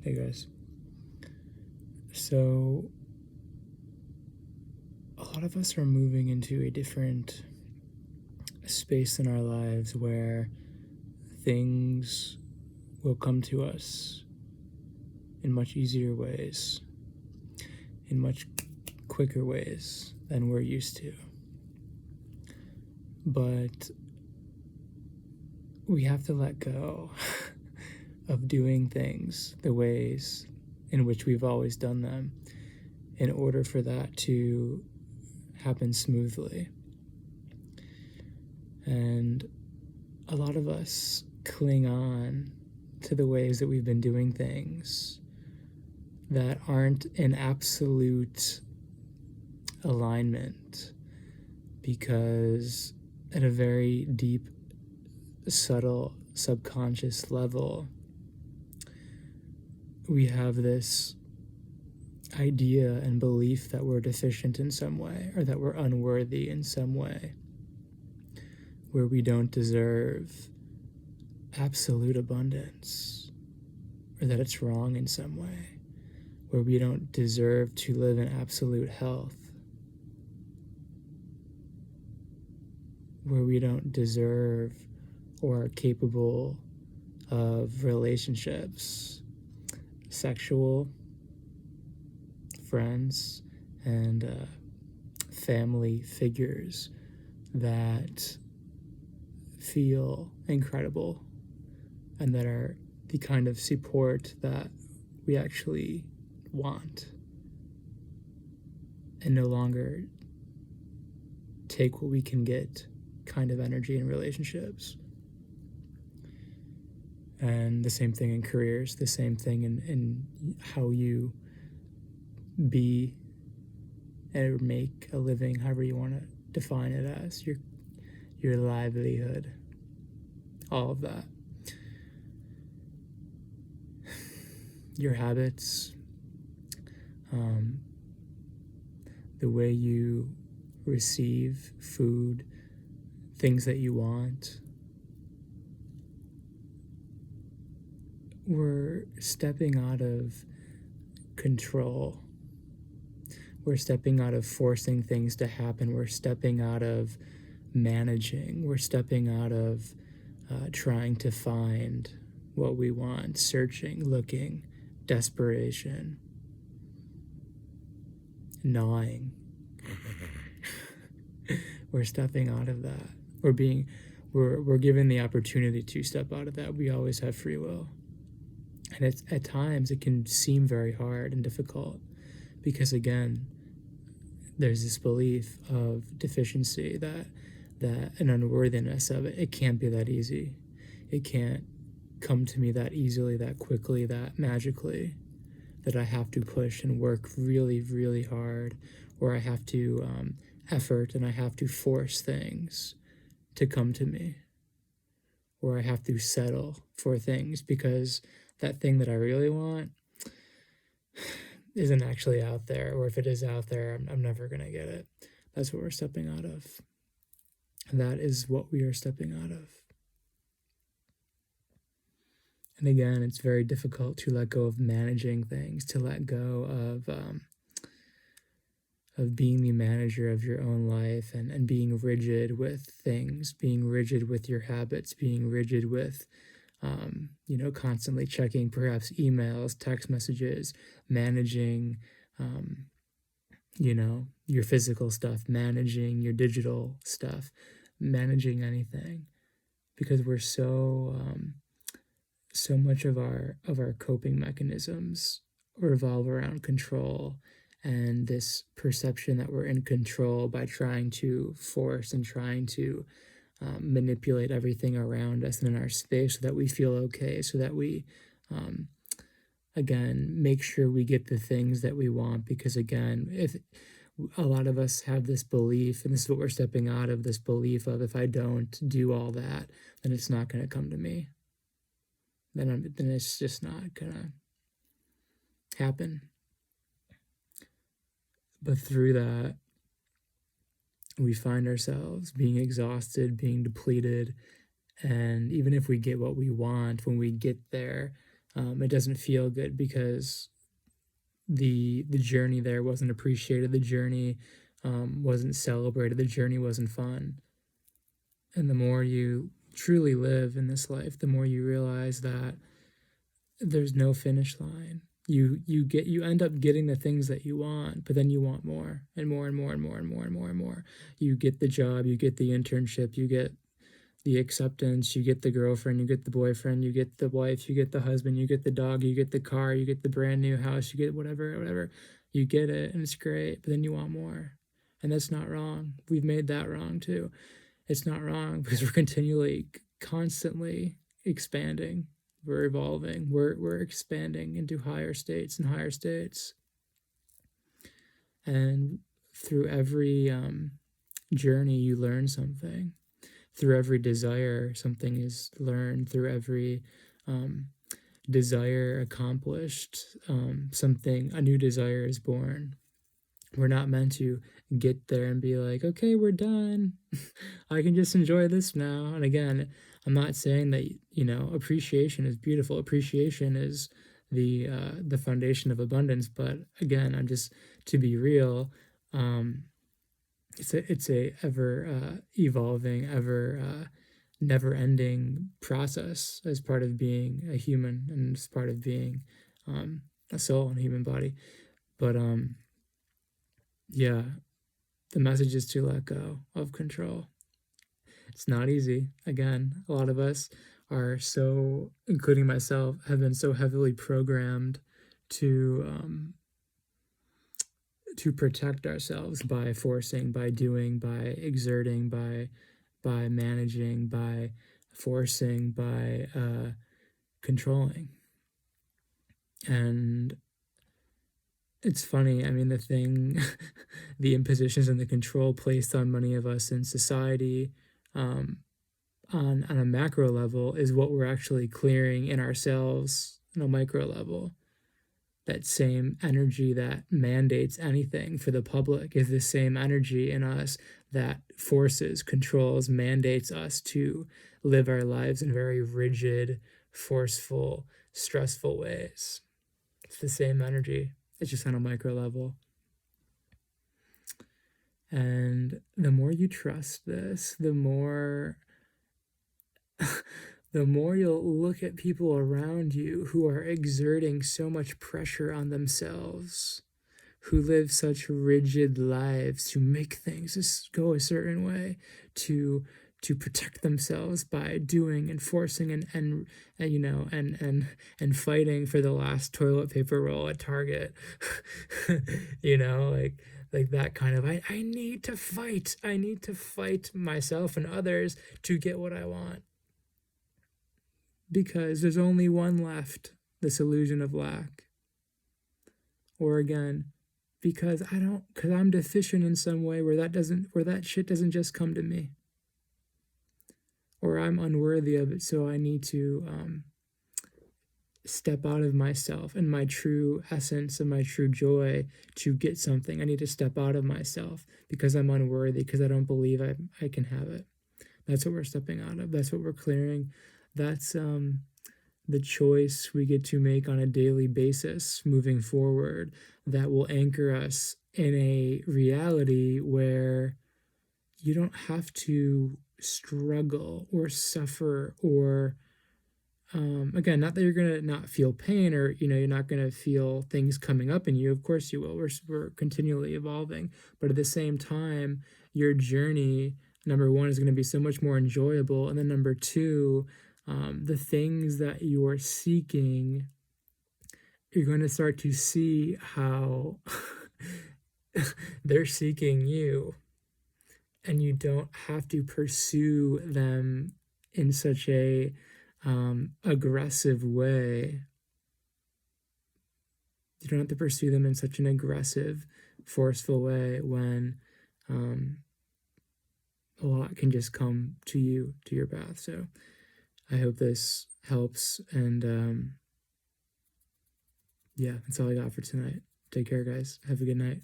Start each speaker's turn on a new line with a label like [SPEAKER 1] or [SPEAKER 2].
[SPEAKER 1] Hey guys. So, a lot of us are moving into a different space in our lives where things will come to us in much easier ways, in much quicker ways than we're used to. But we have to let go of doing things the ways in which we've always done them in order for that to happen smoothly. And a lot of us cling on to the ways that we've been doing things that aren't in absolute alignment because at a very deep, subtle, subconscious level, we have this idea and belief that we're deficient in some way or that we're unworthy in some way, where we don't deserve absolute abundance, or that it's wrong in some way, where we don't deserve to live in absolute health, where we don't deserve or are capable of relationships, sexual, friends, and family figures that feel incredible and that are the kind of support that we actually want, and no longer take what we can get kind of energy in relationships. And the same thing in careers, the same thing in how you be or make a living, however you want to define it as, your livelihood, all of that. Your habits, the way you receive food, things that you want. We're stepping out of control. We're stepping out of forcing things to happen. We're stepping out of managing. We're stepping out of trying to find what we want, searching, looking, desperation, gnawing. We're stepping out of that. We're given the opportunity to step out of that. We always have free will. And it's, at times it can seem very hard and difficult because, again, there's this belief of deficiency, that an unworthiness of it. It can't be that easy. It can't come to me that easily, that quickly, that magically, that I have to push and work really, really hard, or I have to effort and I have to force things to come to me, or I have to settle for things because that thing that I really want isn't actually out there, or if it is out there, I'm never going to get it. That's what we're stepping out of. That is what we are stepping out of. And again, it's very difficult to let go of managing things, to let go of being the manager of your own life and being rigid with things, being rigid with your habits, being rigid with constantly checking perhaps emails, text messages, managing, your physical stuff, managing your digital stuff, managing anything, because we're so much of our coping mechanisms revolve around control and this perception that we're in control by trying to force and trying to manipulate everything around us and in our space so that we feel okay, so that we, again, make sure we get the things that we want. Because, again, if a lot of us have this belief, and this is what we're stepping out of, this belief of, if I don't do all that, then it's not going to come to me. Then it's just not going to happen. But through that, we find ourselves being exhausted, being depleted, and even if we get what we want, when we get there, It doesn't feel good because the journey there wasn't appreciated. The journey wasn't celebrated. The journey wasn't fun. And the more you truly live in this life, the more you realize that there's no finish line. You end up getting the things that you want, but then you want more and more and more and more and more and more and more. You get the job, you get the internship, you get the acceptance, you get the girlfriend, you get the boyfriend, you get the wife, you get the husband, you get the dog, you get the car, you get the brand new house, you get whatever. You get it and it's great, but then you want more. And that's not wrong. We've made that wrong too. It's not wrong because we're continually, constantly expanding. We're evolving. We're expanding into higher states and higher states. And through every journey, you learn something. Through every desire, something is learned. Through every desire accomplished, a new desire is born. We're not meant to get there and be like, okay, we're done. I can just enjoy this now. And again, I'm not saying that, appreciation is beautiful. Appreciation is the foundation of abundance. But again, I'm just, to be real, it's a ever evolving, ever never ending process as part of being a human and as part of being a soul in a human body. But yeah, the message is to let go of control. It's not easy. Again, a lot of us are so, including myself, have been so heavily programmed to protect ourselves by forcing, by doing, by exerting, by managing, by forcing, by controlling. And it's funny, I mean, the impositions and the control placed on many of us in society on a macro level is what we're actually clearing in ourselves on a micro level. That same energy that mandates anything for the public is the same energy in us that forces, controls, mandates us to live our lives in very rigid, forceful, stressful ways. It's the same energy. It's just on a micro level. And the more you trust this, the more you'll look at people around you who are exerting so much pressure on themselves, who live such rigid lives to make things just go a certain way, to protect themselves by doing and forcing and fighting for the last toilet paper roll at Target. Like that kind of, I need to fight myself and others to get what I want. Because there's only one left, this illusion of lack. Or again, because I'm deficient in some way where that shit doesn't just come to me. Or I'm unworthy of it, so I need to step out of myself and my true essence and my true joy to get something. I need to step out of myself because I'm unworthy, because I don't believe I can have it. That's what we're stepping out of. That's what we're clearing. That's the choice we get to make on a daily basis moving forward that will anchor us in a reality where you don't have to struggle or suffer or again, not that you're going to not feel pain or you're not going to feel things coming up in you. Of course you will. We're continually evolving, but at the same time your journey, number one, is going to be so much more enjoyable, and then number two, the things that you're seeking, you're going to start to see how they're seeking you, and you don't have to pursue them in such a aggressive way. You don't have to pursue them in such an aggressive, forceful way when a lot can just come to you, to your path. So I hope this helps, and yeah, that's all I got for tonight. Take care, guys. Have a good night.